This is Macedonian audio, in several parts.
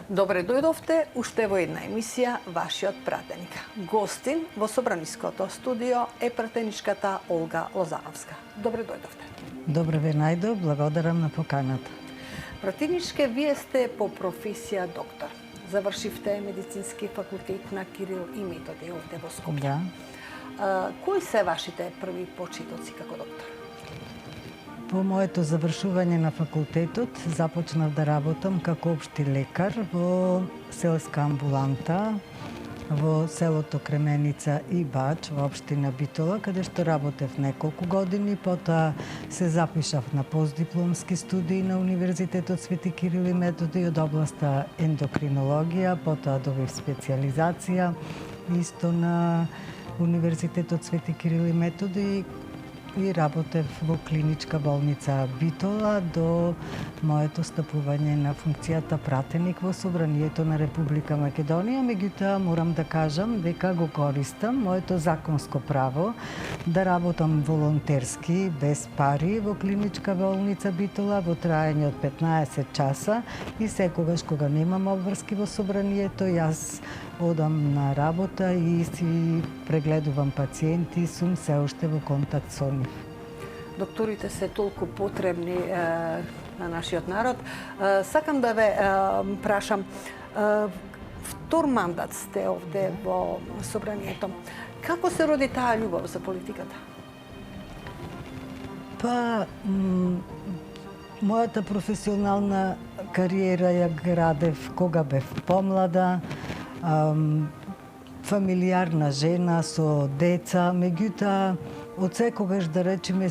Добре дојдовте уште во една емисија Вашиот пратеник. Гостин во Собраниското студио е пратеничката Олга Лозановска. Добре дојдовте. Добре ве најдов, благодарам на поканата. Пратеничке, вие сте по професија доктор. Завршивте медицински факултет на Кирил и Методи овде во Скопје. Да. Кои се вашите први почетоци како доктор? По моето завршување на факултетот започнав да работам како општи лекар во селска амбуланта во селото Кременица и Бач во општина Битола, каде што работев неколку години, потоа се запишав на постдипломски студии на Универзитетот Свети Кирил и Методи од областа ендокринологија, потоа добив специјализација исто на Универзитетот Свети Кирил и Методи и работев во клиничка болница Битола до моето стапување на функцијата пратеник во Собранието на Република Македонија. Меѓутоа, морам да кажам дека го користам моето законско право да работам волонтерски, без пари, во клиничка болница Битола во траење од 15 часа и секогаш кога немам обврски во Собранието, јас одам на работа и си прегледувам пациенти и сум се уште во контакт со нив. Докторите се толку потребни на нашиот народ. Сакам да ве прашам, втор мандат сте овде во Собранието. Како се роди таа љубов за политиката? Па, мојата професионална кариера ја градев кога бев помлада, фамилиарна жена со деца, меѓутоа од секогаш, да речеме,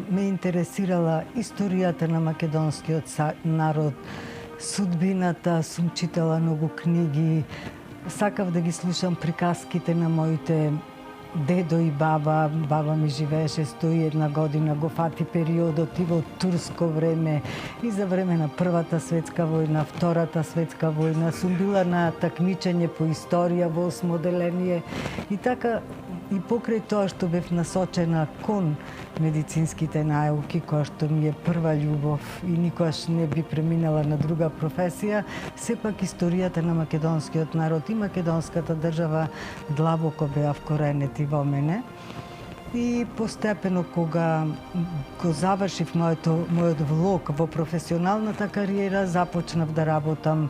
ме интересирала историјата на македонскиот народ, судбината, сум читала многу книги, сакав да ги слушам приказките на моите дедо и баба. Баба ми живееше 101 година, го фати периодот и во турско време, и за време на Првата светска војна, Втората светска војна. Сум била на такмичење по историја во 8 оделение и така. И покрај тоа што бев насочена кон медицинските науки, која што ми е прва љубов и никогаш не би преминала на друга професија, сепак историјата на македонскиот народ и македонската држава длабоко беа вкоренети во мене. И постепено, кога го завршив мојот влог во професионалната кариера, започнав да работам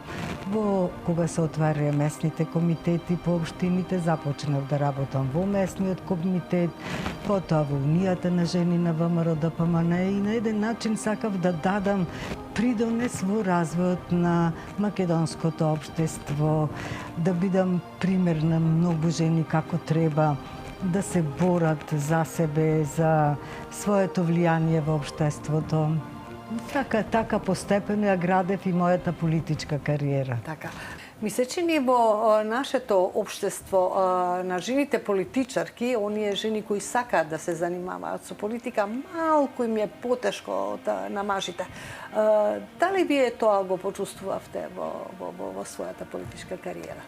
кога се отварија местните комитети по општините, започнав да работам во местниот комитет, потоа во Унијата на жени на ВМРО-ДПМН и на еден начин сакав да дадам придонес во развојот на македонското општество, да бидам пример на многу жени како треба да се борат за себе, за своето влијание во општеството. Така постепено ја градев и мојата политичка кариера. Така. Ми се чини во нашето општество на жените политичарки, оние жени кои сакаат да се занимаваат со политика, малку им е потешко на мажите. Дали вие тоа го почувствувавте во својата политичка кариера?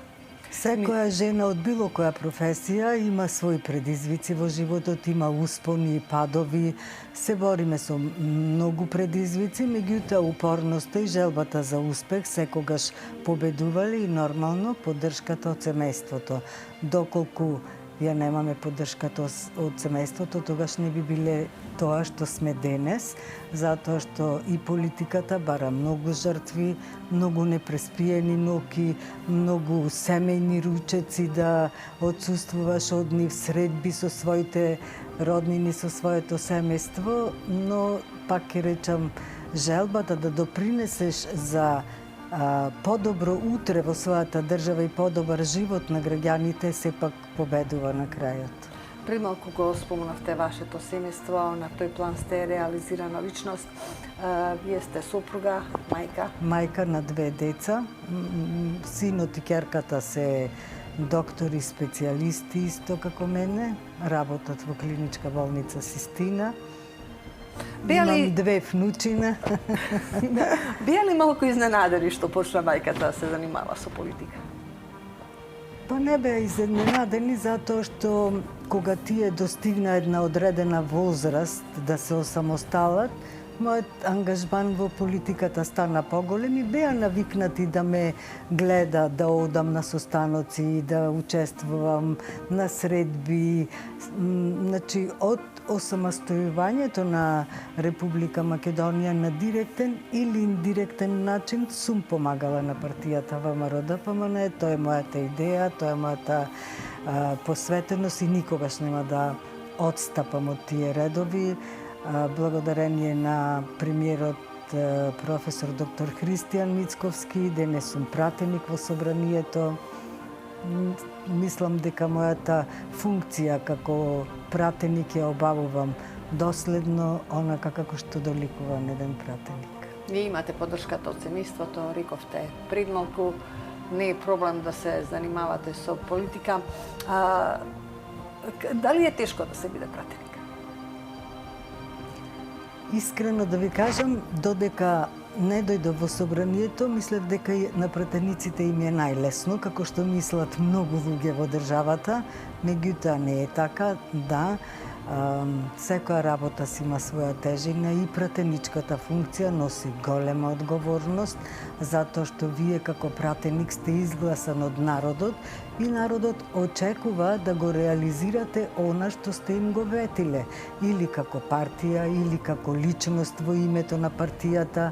Секоја жена од било која професија има своји предизвици во животот, има успони и падови. Се бориме со многу предизвици, меѓутоа упорноста и желбата за успех секогаш победували и нормално поддршката од семејството. Доколку ја немаме поддршката од семејството, тогаш не би биле тоа што сме денес, затоа што и политиката бара многу жртви, многу непреспиени ноќи, многу семејни ручеци да отсуствуваш од нив, средби со своите роднини, со своето семејство, но пак ќе речам, желбата да допринесеш за подобро утре во својата држава и подобар живот на граѓаните сепак победува на крајот. Прималку го спомнавте вашето семејство, на тој план сте реализирана личност. Вие сте сопруга, мајка. Мајка на 2 деца. Синот и ќерката се доктори, специјалисти, исто како мене. Работат во клиничка болница Систина. Имам 2 внучина. Бија ли малку изненадени што почна мајката да се занимава со политика? Па не беа изненадени затоа што кога тие достигна една одредена возраст да се осамосталат, мојот ангажман во политиката стана поголем и беа навикнати да ме гледа, да одам на состаноци, да учествувам на средби. Значи, од осамостојувањето на Република Македонија на директен или индиректен начин сум помагала на партијата ВМРО-ДПМН. Тоа е мојата идеја, тоа е мојата посветеност и никогаш нема да одстапам од тие редови. Благодарение на премиерот професор доктор Христијан Мицковски, денес сум пратеник во собранието. Мислам дека мојата функција како пратеник ја обавувам доследно, онака како што доликува на еден пратеник. Вие имате поддршката од семејството, рековте предмалку, не е проблем да се занимавате со политика. Дали е тешко да се биде пратеник? Искрено да ви кажам, додека не дојдов во собранието, мислев дека на пратениците им е најлесно, како што мислат многу луѓе во државата, меѓутоа не е така. Да, секоја работа си има своја тежина и пратеничката функција носи голема одговорност, затоа што вие како пратеник сте изгласан од народот и народот очекува да го реализирате она што сте им го ветиле, или како партија, или како личност во името на партијата.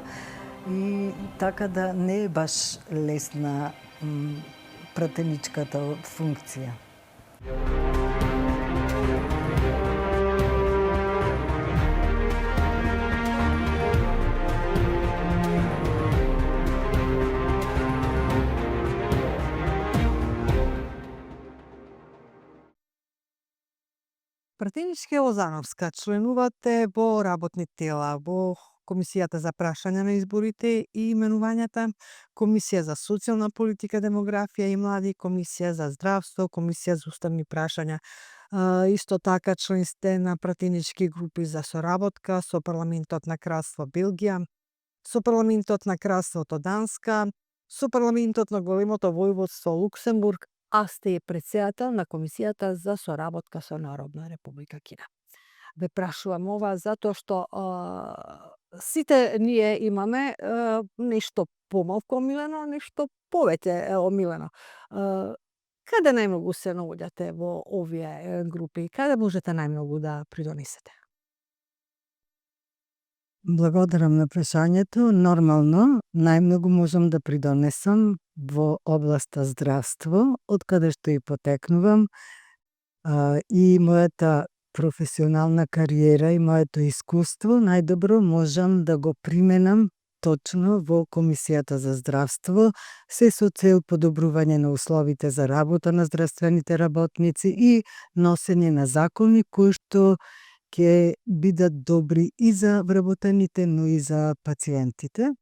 И така да не е баш лесна пратеничката функција. Пратеничке Озановска, членувате во работни тела, во Комисијата за прашања на изборите и именувањата, Комисија за социјална политика, демографија и млади, Комисија за здравство, Комисија за уставни прашања. Исто така член сте на пратенички групи за соработка со парламентот на Кралство Белгија, со парламентот на Кралството Данска, со парламентот на големото војводство Луксембург, а сте и претседател на Комисијата за соработка со Народна Република Кина. Ве прашувам ова затоа што сите ние имаме нешто помалку омилено, нешто повеќе омилено. Каде најмногу се наоѓате во овие групи? Каде можете најмногу да придонесете? Благодарам на прашањето. Нормално, најмногу можам да придонесам во областа здравство, од каде што и потекнувам, и мојата професионална кариера и моето искуство најдобро можам да го применам точно во Комисијата за здравство, се со цел подобрување на условите за работа на здравствените работници и носење на закони кои што ќе бидат добри и за вработените, но и за пациентите.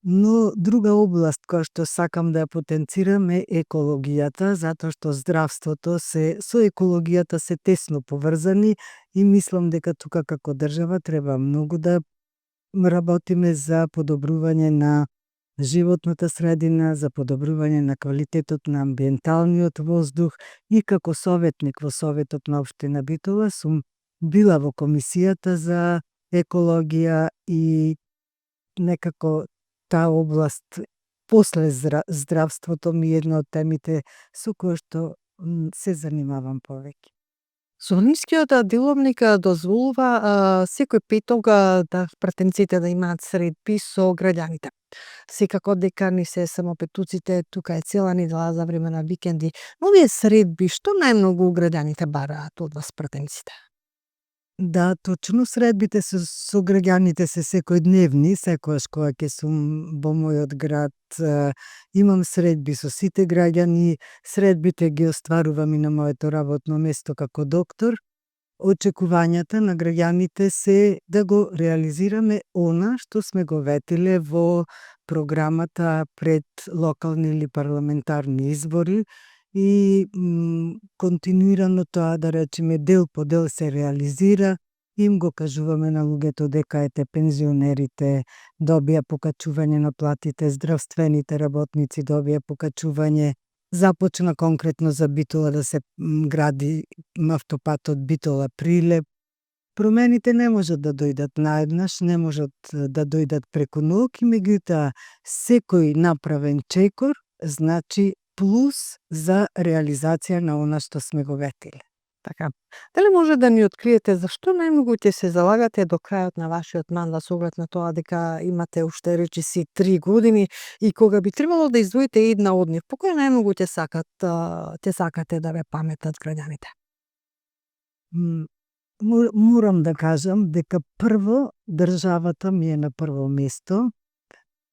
Но друга област која што сакам да ја потенцирам е екологијата, затоа што здравството со екологијата се тесно поврзани и мислам дека тука како држава треба многу да работиме за подобрување на животната средина, за подобрување на квалитетот на амбиенталниот воздух и како советник во Советот на општина Битола сум била во Комисијата за екологија и некако таа област после здравството ми е една од темите со кои што се занимавам повеќе. Солунискиот деловник дозволува секој петок да пратениците да имаат средби со граѓаните. Секако дека не се само петуците, тука е цела недела за време на викенди. Но овие средби, што најмногу граѓаните бараат од вас пратениците? Да, точно средбите со граѓаните се секојдневни, секогаш кога ќе сум во мојот град, имам средби со сите граѓани, средбите ги остварувам и на моето работно место како доктор. Очекувањата на граѓаните се да го реализираме она што сме го ветиле во програмата пред локални или парламентарни избори и континуирано тоа, да речеме, дел по дел се реализира. Им го кажуваме на луѓето дека ете пензионерите добија покачување на платите, здравствените работници добија покачување, започна конкретно за Битола да се гради автопатот Битола-Прилеп, промените не можат да дојдат наеднаш, не можат да дојдат преку ноќ, меѓутоа секој направен чекор значи плюс за реализација на она што сме го ветиле. Така. Дали може да ни откриете зашто најмногу ќе се залагате до крајот на вашиот мандат со оглед на тоа дека имате уште речиси 3 години и кога би требало да издвоите една од нив, по која најмногу ќе сакате да ве паметат граѓаните? Морам да кажам дека прво државата ми е на прво место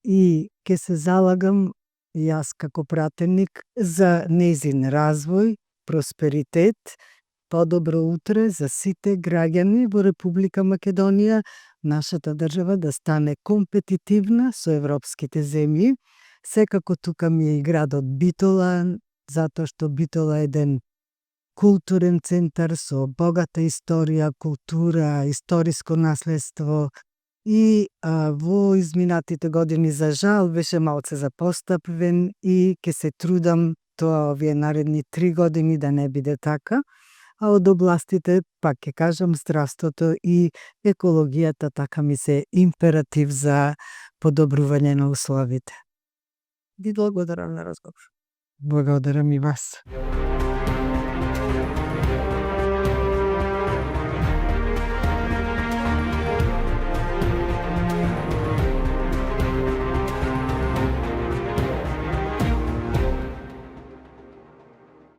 и ќе се залагам јас како пратеник за нејзин развој, просперитет, подобро утре за сите граѓани во Република Македонија, нашата држава да стане компетитивна со европските земји. Секако тука ми е и градот Битола, затоа што Битола е еден културен центар со богата историја, култура, историско наследство и во изминатите години за жал беше малце запостапен и ќе се трудам тоа овие наредни 3 години да не биде така. А од областите, пак ќе кажам, здравството и екологијата така ми се императив за подобрување на условите. Ви благодарам на разговор. Благодарам и вас.